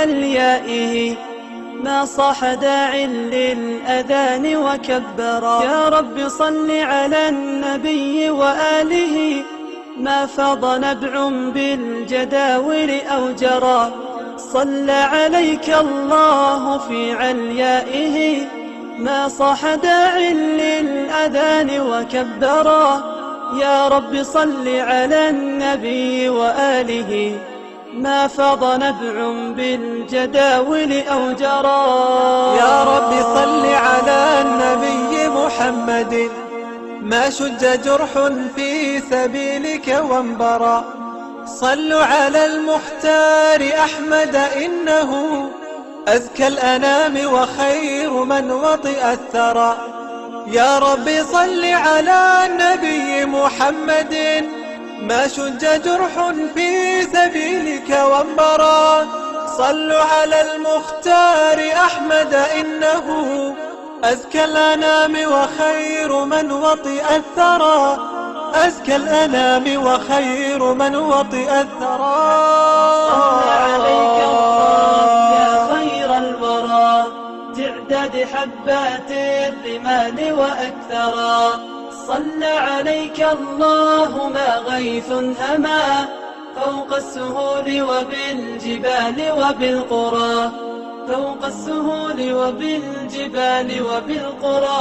عليائه ما صاح داع للأذان وكبرا. يا رب صل على النبي وآله ما فاض نبع بالجداول أو جرى. صلى عليك الله في عليائه ما صاح داع للأذان وكبرا. يا رب صل على النبي وآله ما فاض نبع بالجداول أو جرى. يا رب صل على النبي محمد ما شج جرح في سبيلك وانبرى. صلوا على المختار أحمد إنه أزكى الأنام وخير من وطئ الثرى. يا رب صل على النبي محمد ما شج جرح في سبيلك وانبرى. صلوا على المختار أحمد إنه أزكى الأنام وخير من وطئ الثرى. أزكى الأنام وخير من وطئ الثرى. صلى عليك الله يا خير الورى تعداد حبات الرمال وأكثرا. صلى عليك الله ما غيث هما فوق السهول وبالجبال وبالقرى. فوق السهول وبالجبال وبالقرى.